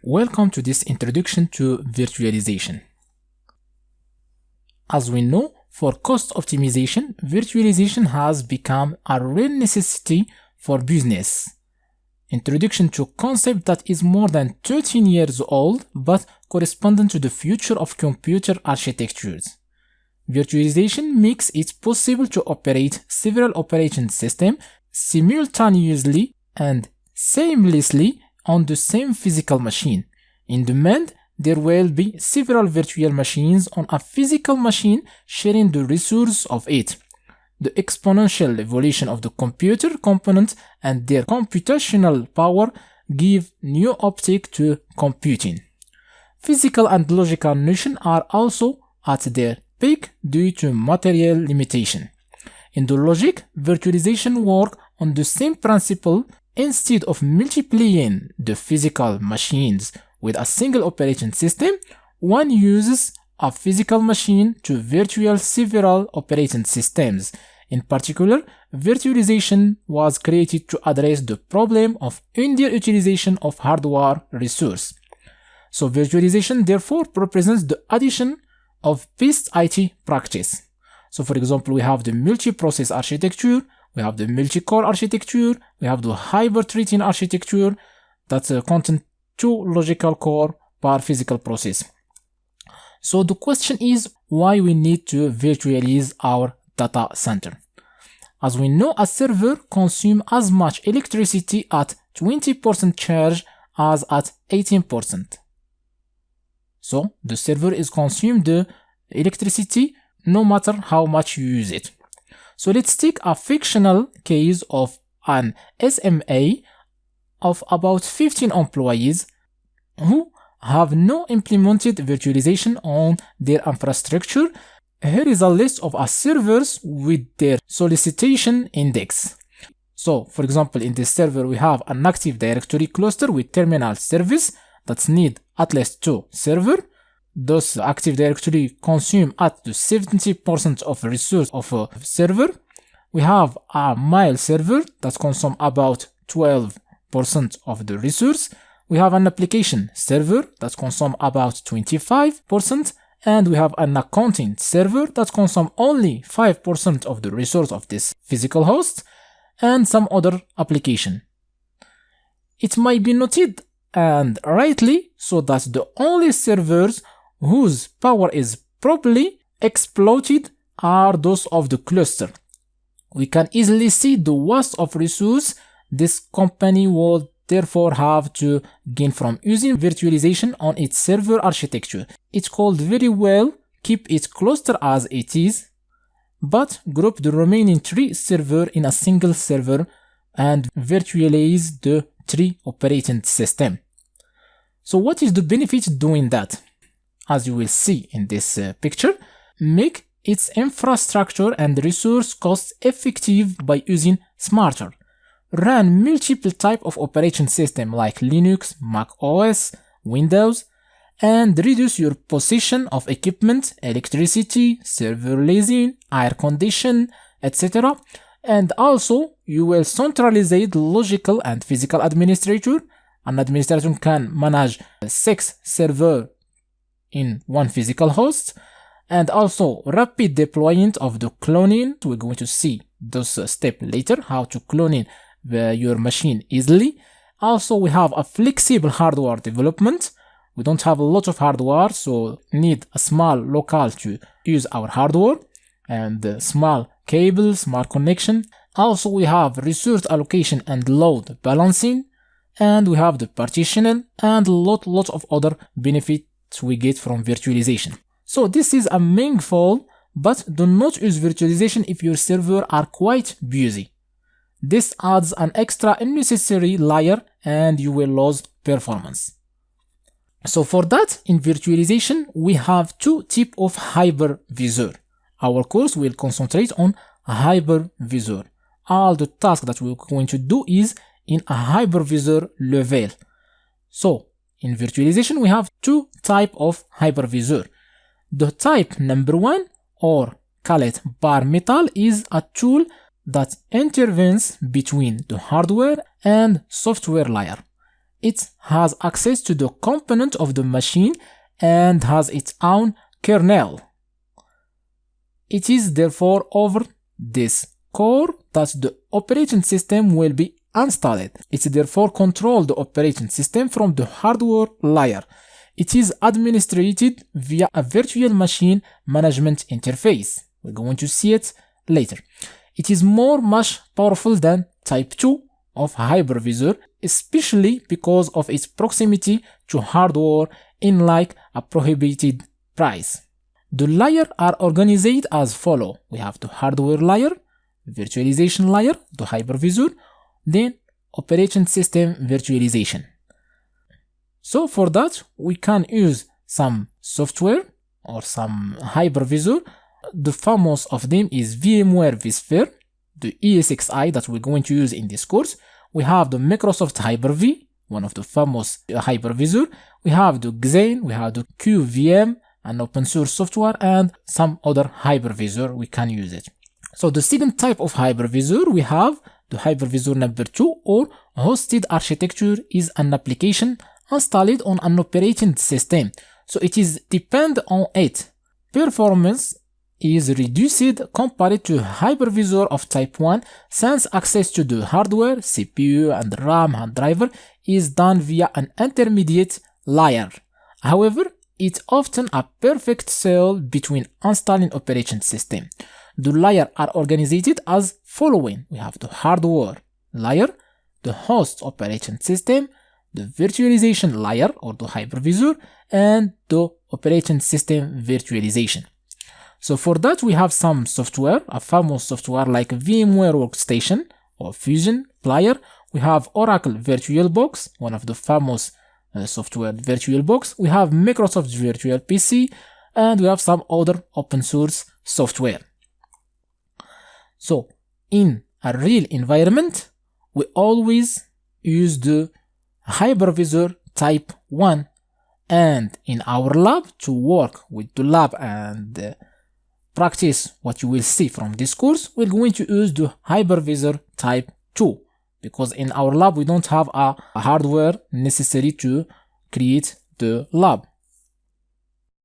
Welcome to this introduction to virtualization. As we know, for cost optimization, virtualization has become a real necessity for business. Introduction to a concept that is more than 13 years old but corresponding to the future of computer architectures. Virtualization makes it possible to operate several operating systems simultaneously and seamlessly on the same physical machine. In demand, there will be several virtual machines on a physical machine sharing the resource of it. The exponential evolution of the computer components and their computational power give new optic to computing. Physical and logical notions are also at their peak due to material limitation. In the logic, virtualization works on the same principle. Instead of multiplying the physical machines with a single operating system, one uses a physical machine to virtual several operating systems. In particular, virtualization was created to address the problem of underutilization of hardware resource. So virtualization therefore represents the addition of best IT practice. So for example, we have the multi-process architecture, we have the multi-core architecture, we have the hyper-threading architecture that contains two logical core per physical process. So the question is why we need to virtualize our data center. As we know, a server consumes as much electricity at 20% charge as at 18%. So the server is consumed the electricity no matter how much you use it. So let's take a fictional case of an SMA of about 15 employees who have not implemented virtualization on their infrastructure. Here is a list of servers with their solicitation index. So for example, in this server we have an Active Directory cluster with terminal service that need at least 2 servers. Those Active Directory consume at the 70% of resource of a server. We have a mail server that consumes about 12% of the resource. We have an application server that consumes about 25%, and we have an accounting server that consumes only 5% of the resource of this physical host, and some other application. It might be noted, and rightly, so that the only servers whose power is properly exploited are those of the cluster. We can easily see the waste of resource this company will therefore have to gain from using virtualization on its server architecture. It could very well keep its cluster as it is, but group the remaining 3 servers in a single server and virtualize the 3 operating system. So what is the benefit doing that? As you will see in this picture, make its infrastructure and resource cost effective by using smarter. Run multiple types of operating system like Linux, Mac OS, Windows, and reduce your position of equipment, electricity, server leasing, air condition, etc. And also, you will centralize the logical and physical administrator. An administrator can manage 6 servers in one physical host, and also rapid deployment of the cloning. We're going to see those steps later, how to clone your machine easily. Also, we have a flexible hardware development. We don't have a lot of hardware, so need a small local to use our hardware, and small cable, smart connection. Also, we have resource allocation and load balancing, and we have the partitioning and lot of other benefits we get from virtualization. So this is a meaningful, but do not use virtualization if your servers are quite busy. This adds an extra unnecessary layer and you will lose performance. So for that, in virtualization, we have 2 types of hypervisor. Our course will concentrate on a hypervisor. All the tasks that we're going to do is in a hypervisor level. So in virtualization, we have 2 types of hypervisor. The type number 1, or call it bare metal, is a tool that intervenes between the hardware and software layer. it has access to the component of the machine and has its own kernel. It is therefore over this core that the operating system will be installed. It therefore controls the operating system from the hardware layer. It is administered via a virtual machine management interface. We're going to see it later. It is much powerful than Type 2 of hypervisor, especially because of its proximity to hardware in like a prohibited price. The layers are organized as follow. We have the hardware layer, virtualization layer, the hypervisor, then operating system virtualization. So for that, we can use some software or some hypervisor. The famous of them is VMware vSphere, the ESXi that we're going to use in this course. We have the Microsoft Hyper-V, one of the famous hypervisor. We have the Xen, we have the QVM, an open source software, and some other hypervisor we can use it. So the second type of hypervisor, we have the hypervisor number 2, or hosted architecture, is an application installed on an operating system. So it is depend on it. Performance is reduced compared to hypervisor of type 1 since access to the hardware, CPU and RAM and driver is done via an intermediate layer. However, it's often a perfect cell between installing operating system. The layers are organized as following. We have the hardware layer, the host operating system, the virtualization layer or the hypervisor, and the operating system virtualization. So for that, we have some software, a famous software like VMware Workstation or Fusion Player. We have Oracle VirtualBox, one of the famous software VirtualBox. We have Microsoft Virtual PC, and we have some other open source software. So in a real environment, we always use the hypervisor type 1, and in our lab, to work with the lab and practice what you will see from this course, we're going to use the hypervisor type 2, because in our lab we don't have a hardware necessary to create the lab.